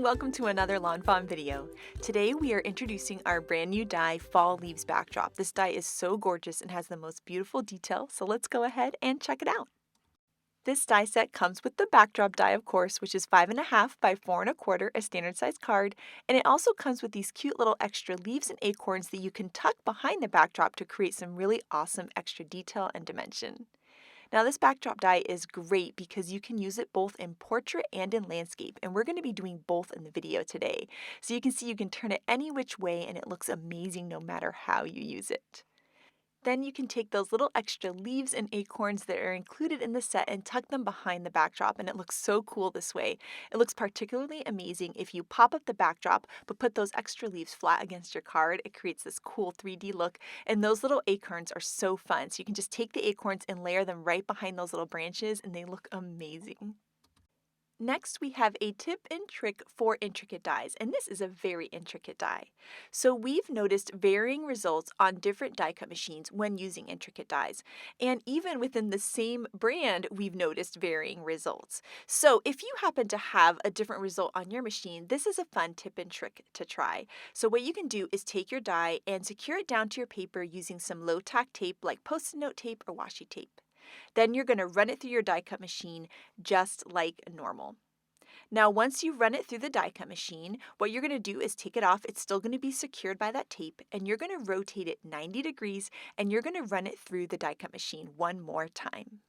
and welcome to another lawnfawn video. Today we are introducing our brand new die, Fall Leaves Backdrop. This die is so gorgeous and has the most beautiful detail, so let's go ahead and check it out. This die set comes with the backdrop die, of course, which is 5.5 by 4.25, a standard size card, and it also comes with these cute little extra leaves and acorns that you can tuck behind the backdrop to create some really awesome extra detail and dimension. Now this backdrop die is great because you can use it both in portrait and in landscape, and we're going to be doing both in the video today. So you can see you can turn it any which way and it looks amazing no matter how you use it. Then you can take those little extra leaves and acorns that are included in the set and tuck them behind the backdrop, and it looks so cool this way. It looks particularly amazing if you pop up the backdrop but put those extra leaves flat against your card. It creates this cool 3D look, and those little acorns are so fun. So you can just take the acorns and layer them right behind those little branches and they look amazing. Next, we have a tip and trick for intricate dies, and this is a very intricate die. So we've noticed varying results on different die cut machines when using intricate dies, and even within the same brand, we've noticed varying results. So if you happen to have a different result on your machine, this is a fun tip and trick to try. So what you can do is take your die and secure it down to your paper using some low-tack tape like Post-it note tape or washi tape. Then you're going to run it through your die cut machine just like normal. Now, once you run it through the die cut machine, what you're going to do is take it off. It's still going to be secured by that tape, and you're going to rotate it 90 degrees, and you're going to run it through the die cut machine one more time.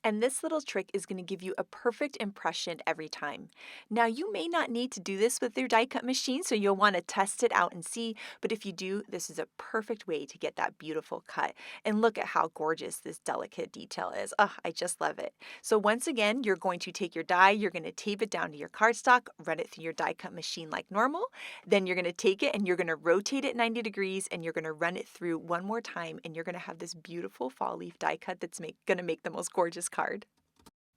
And this little trick is going to give you a perfect impression every time. Now, you may not need to do this with your die cut machine, so you'll want to test it out and see, but if you do, this is a perfect way to get that beautiful cut. And look at how gorgeous this delicate detail is. Oh, I just love it. So once again, you're going to take your die, you're going to tape it down to your cardstock, run it through your die cut machine like normal. Then you're going to take it and you're going to rotate it 90 degrees and you're going to run it through one more time, and you're going to have this beautiful fall leaf die cut that's going to make the most gorgeous card.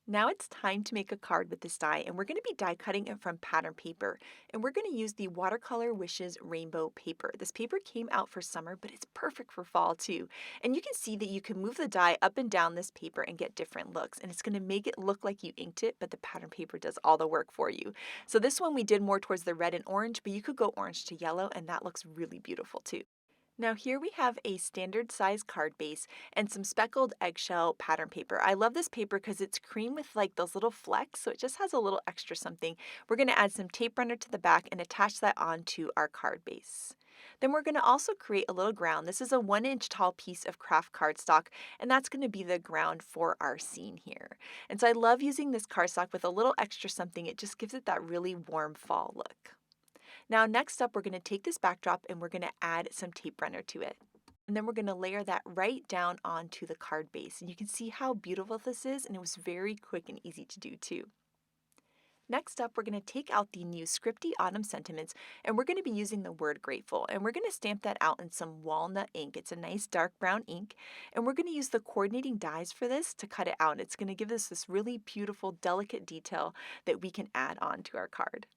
Now it's time to make a card with this die, and we're going to be die cutting it from pattern paper, and we're going to use the Watercolor Wishes rainbow paper. This paper came out for summer, but it's perfect for fall too. And you can see that you can move the die up and down this paper and get different looks, and it's going to make it look like you inked it, but the pattern paper does all the work for you. So this one we did more towards the red and orange, but you could go orange to yellow, and that looks really beautiful too. Now here we have a standard size card base and some speckled eggshell pattern paper. I love this paper because it's cream with like those little flecks, so it just has a little extra something. We're going to add some tape runner to the back and attach that onto our card base. Then we're going to also create a little ground. This is a 1-inch tall piece of kraft cardstock, and that's going to be the ground for our scene here. And so I love using this cardstock with a little extra something. It just gives it that really warm fall look. Now next up, we're going to take this backdrop and we're going to add some tape runner to it. And then we're going to layer that right down onto the card base. And you can see how beautiful this is, and it was very quick and easy to do too. Next up, we're going to take out the new Scripty Autumn Sentiments, and we're going to be using the word grateful, and we're going to stamp that out in some walnut ink. It's a nice dark brown ink, and we're going to use the coordinating dies for this to cut it out. It's going to give us this really beautiful, delicate detail that we can add on to our card.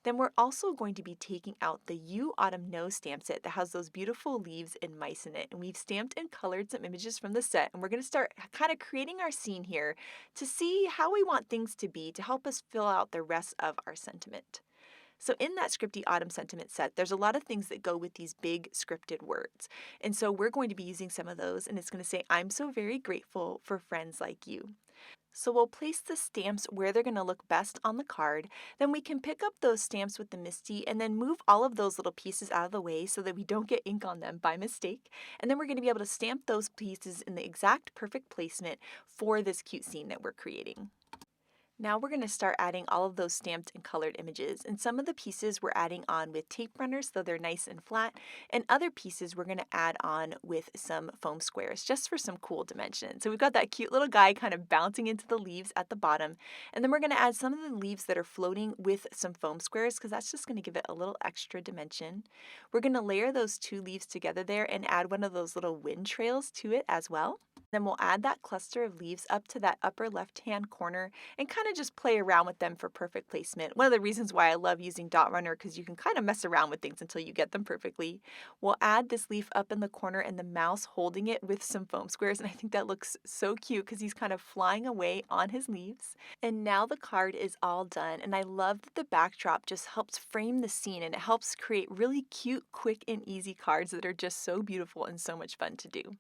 Then we're also going to be taking out the You Autumn No stamp set that has those beautiful leaves and mice in it. And we've stamped and colored some images from the set. And we're going to start kind of creating our scene here to see how we want things to be to help us fill out the rest of our sentiment. So in that Scripty Autumn Sentiment set, there's a lot of things that go with these big scripted words. And so we're going to be using some of those. And it's going to say, I'm so very grateful for friends like you. So we'll place the stamps where they're going to look best on the card. Then we can pick up those stamps with the MISTI and then move all of those little pieces out of the way so that we don't get ink on them by mistake. And then we're going to be able to stamp those pieces in the exact perfect placement for this cute scene that we're creating. Now we're going to start adding all of those stamped and colored images, and some of the pieces we're adding on with tape runners so they're nice and flat, and other pieces we're going to add on with some foam squares just for some cool dimension. So we've got that cute little guy kind of bouncing into the leaves at the bottom, and then we're going to add some of the leaves that are floating with some foam squares because that's just going to give it a little extra dimension. We're going to layer those two leaves together there and add one of those little wind trails to it as well. Then we'll add that cluster of leaves up to that upper left-hand corner and kind of just play around with them for perfect placement. One of the reasons why I love using Dot Runner because you can kind of mess around with things until you get them perfectly. We'll add this leaf up in the corner and the mouse holding it with some foam squares, and I think that looks so cute because he's kind of flying away on his leaves. And now the card is all done, and I love that the backdrop just helps frame the scene and it helps create really cute, quick, and easy cards that are just so beautiful and so much fun to do.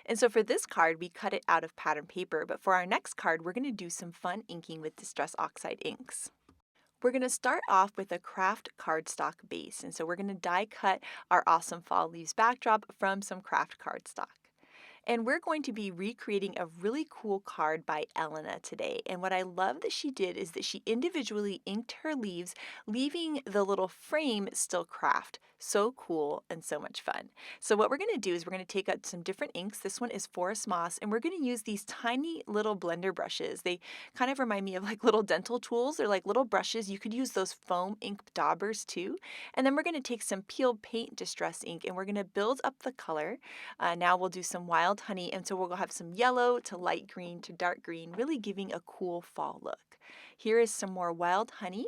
And so for this card, we cut it out of pattern paper, but for our next card, we're going to do some fun inking with Distress Oxide inks. We're going to start off with a kraft cardstock base, and so we're going to die cut our awesome fall leaves backdrop from some kraft cardstock. And we're going to be recreating a really cool card by Elena today. And what I love that she did is that she individually inked her leaves, leaving the little frame still kraft. So cool and so much fun. So what we're going to do is we're going to take out some different inks. This one is Forest Moss, and we're going to use these tiny little blender brushes. They kind of remind me of like little dental tools. They're like little brushes. You could use those foam ink daubers too. And then we're going to take some peeled paint distress ink, and we're going to build up the color. Now we'll do some wild honey, and so we'll have some yellow to light green to dark green, really giving a cool fall look. Here is some more wild honey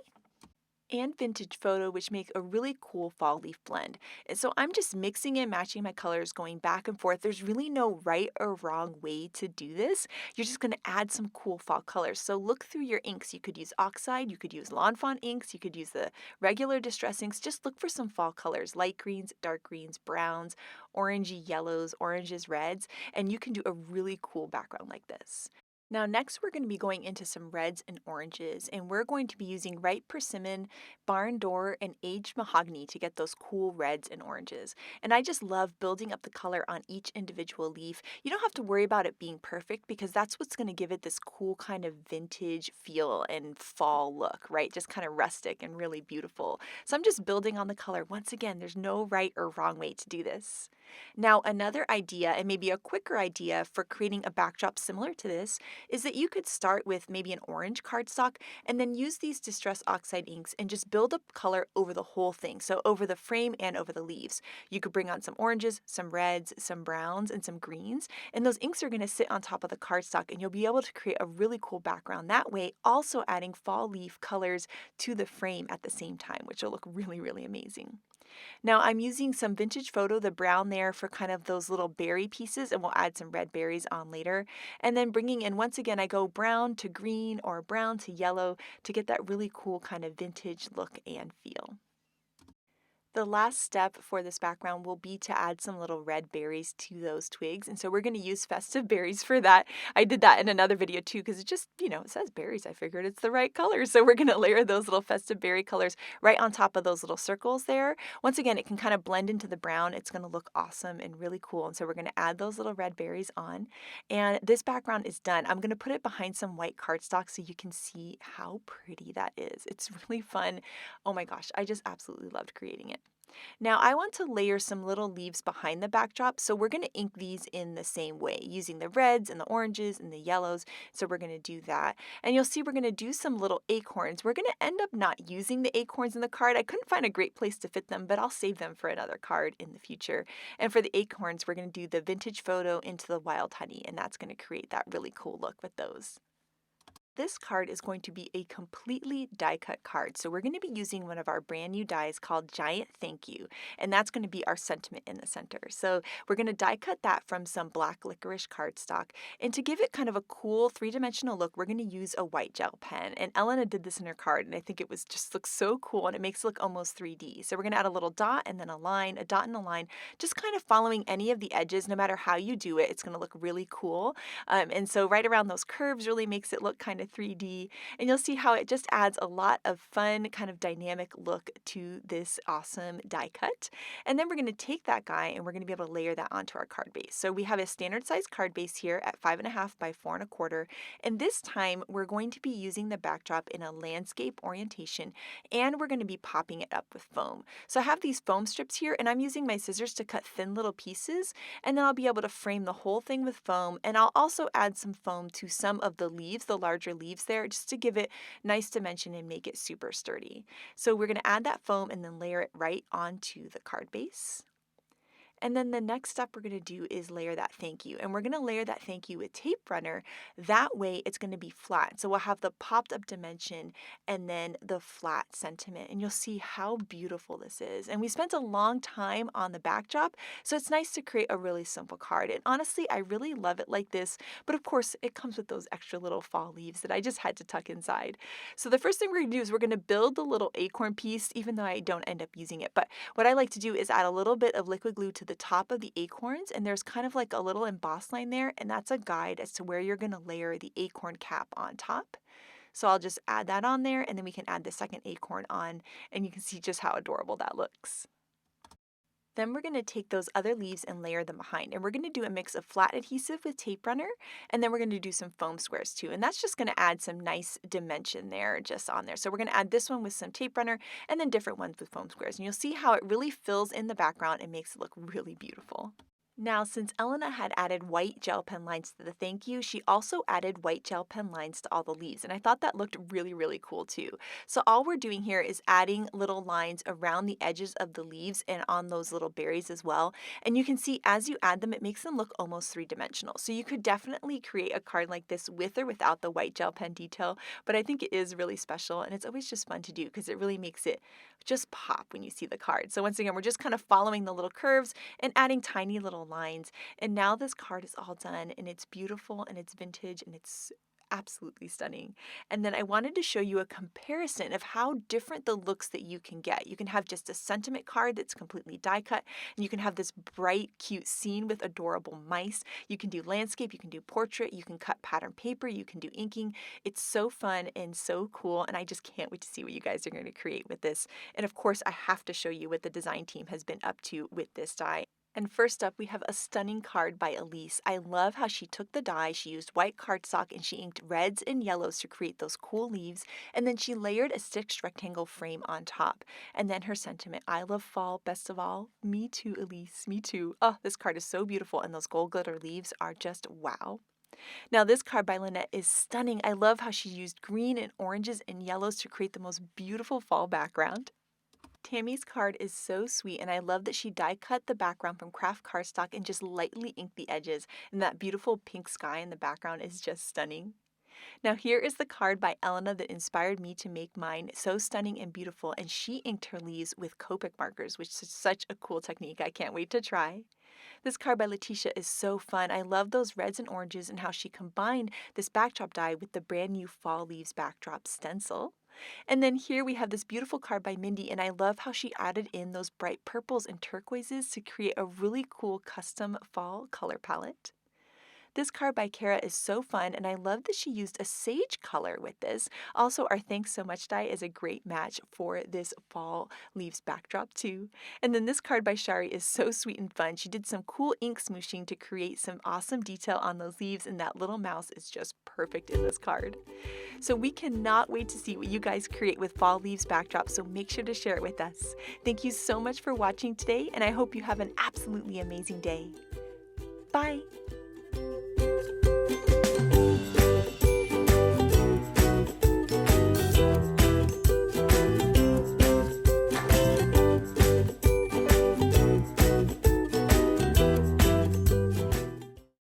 and vintage photo, which make a really cool fall leaf blend. And so I'm just mixing and matching my colors, going back and forth. There's really no right or wrong way to do this. You're just going to add some cool fall colors. So look through your inks. You could use oxide, you could use lawnfawn inks, you could use the regular distress inks. Just look for some fall colors, light greens, dark greens, browns, orangey yellows, oranges, reds, and you can do a really cool background like this. Now next we're going to be going into some reds and oranges, and we're going to be using ripe persimmon, barn door, and aged mahogany to get those cool reds and oranges. And I just love building up the color on each individual leaf. You don't have to worry about it being perfect because that's what's going to give it this cool kind of vintage feel and fall look, right? Just kind of rustic and really beautiful. So I'm just building on the color. Once again, there's no right or wrong way to do this. Now another idea, and maybe a quicker idea for creating a backdrop similar to this, is that you could start with maybe an orange cardstock and then use these Distress Oxide inks and just build up color over the whole thing, so over the frame and over the leaves. You could bring on some oranges, some reds, some browns, and some greens, and those inks are going to sit on top of the cardstock, and you'll be able to create a really cool background that way, also adding fall leaf colors to the frame at the same time, which will look really, really amazing. Now I'm using some vintage photo, the brown there for kind of those little berry pieces, and we'll add some red berries on later. And then bringing in, once again, I go brown to green or brown to yellow to get that really cool kind of vintage look and feel. The last step for this background will be to add some little red berries to those twigs, and so we're going to use festive berries for that. I did that in another video too because it just, it says berries. I figured it's the right color, so we're going to layer those little festive berry colors right on top of those little circles there. Once again, it can kind of blend into the brown. It's going to look awesome and really cool, and so we're going to add those little red berries on, and this background is done. I'm going to put it behind some white cardstock so you can see how pretty that is. It's really fun. Oh my gosh, I just absolutely loved creating it. Now I want to layer some little leaves behind the backdrop, so we're going to ink these in the same way, using the reds and the oranges and the yellows, so we're going to do that. And you'll see we're going to do some little acorns. We're going to end up not using the acorns in the card. I couldn't find a great place to fit them, but I'll save them for another card in the future. And for the acorns, we're going to do the vintage photo into the wild honey, and that's going to create that really cool look with those. This card is going to be a completely die cut card. So we're going to be using one of our brand new dies called Giant Thank You, and that's going to be our sentiment in the center. So we're going to die cut that from some black licorice cardstock, and to give it kind of a cool three-dimensional look, we're going to use a white gel pen. And Elena did this in her card, and I think it was just looks so cool, and it makes it look almost 3D. So we're going to add a little dot and then a line, a dot and a line, just kind of following any of the edges. No matter how you do it, it's going to look really cool. And so right around those curves really makes it look kind of 3D, and you'll see how it just adds a lot of fun kind of dynamic look to this awesome die cut. And then we're going to take that guy and we're going to be able to layer that onto our card base. So we have a standard size card base here at 5.5 by 4.25, and this time we're going to be using the backdrop in a landscape orientation, and we're going to be popping it up with foam. So I have these foam strips here, and I'm using my scissors to cut thin little pieces, and then I'll be able to frame the whole thing with foam, and I'll also add some foam to some of the leaves, the larger leaves there, just to give it nice dimension and make it super sturdy. So we're going to add that foam and then layer it right onto the card base. And then the next step we're going to do is layer that thank you. And we're going to layer that thank you with tape runner. That way it's going to be flat. So we'll have the popped up dimension and then the flat sentiment. And you'll see how beautiful this is. And we spent a long time on the backdrop, so it's nice to create a really simple card. And honestly, I really love it like this. But of course, it comes with those extra little fall leaves that I just had to tuck inside. So the first thing we're going to do is we're going to build the little acorn piece, even though I don't end up using it. But what I like to do is add a little bit of liquid glue to the top of the acorns, and there's kind of like a little embossed line there, and that's a guide as to where you're going to layer the acorn cap on top. So I'll just add that on there, and then we can add the second acorn on, and you can see just how adorable that looks. Then we're going to take those other leaves and layer them behind. And we're going to do a mix of flat adhesive with tape runner, and then we're going to do some foam squares too. And that's just going to add some nice dimension there, just on there. So we're going to add this one with some tape runner and then different ones with foam squares. And you'll see how it really fills in the background and makes it look really beautiful. Now, since Elena had added white gel pen lines to the thank you, she also added white gel pen lines to all the leaves, and I thought that looked really, really cool too. So all we're doing here is adding little lines around the edges of the leaves and on those little berries as well, and you can see as you add them, it makes them look almost three-dimensional. So you could definitely create a card like this with or without the white gel pen detail, but I think it is really special, and it's always just fun to do because it really makes it just pop when you see the card. So once again, we're just kind of following the little curves and adding tiny little lines. And now this card is all done, and it's beautiful and it's vintage and it's absolutely stunning. And then I wanted to show you a comparison of how different the looks that you can get. You can have just a sentiment card that's completely die cut, and you can have this bright, cute scene with adorable mice. You can do landscape, you can do portrait, you can cut pattern paper, you can do inking. It's so fun and so cool, and I just can't wait to see what you guys are going to create with this. And of course, I have to show you what the design team has been up to with this die. And first up, we have a stunning card by Elise. I love how she took the die, she used white cardstock, and she inked reds and yellows to create those cool leaves, and then she layered a stitched rectangle frame on top. And then her sentiment, I love fall best of all. Me too, Elise, me too. Oh, this card is so beautiful, and those gold glitter leaves are just wow. Now this card by Lynette is stunning. I love how she used green and oranges and yellows to create the most beautiful fall background. Tammy's card is so sweet, and I love that she die cut the background from kraft cardstock and just lightly inked the edges, and that beautiful pink sky in the background is just stunning. Now here is the card by Elena that inspired me to make mine, so stunning and beautiful, and she inked her leaves with Copic markers, which is such a cool technique. I can't wait to try. This card by Letitia is so fun. I love those reds and oranges and how she combined this backdrop die with the brand new fall leaves backdrop stencil. And then here we have this beautiful card by Mindy, and I love how she added in those bright purples and turquoises to create a really cool custom fall color palette. This card by Kara is so fun, and I love that she used a sage color with this. Also, our Thanks So Much die is a great match for this fall leaves backdrop too. And then this card by Shari is so sweet and fun. She did some cool ink smooshing to create some awesome detail on those leaves, and that little mouse is just perfect in this card. So we cannot wait to see what you guys create with fall leaves backdrop, so make sure to share it with us. Thank you so much for watching today, and I hope you have an absolutely amazing day. Bye!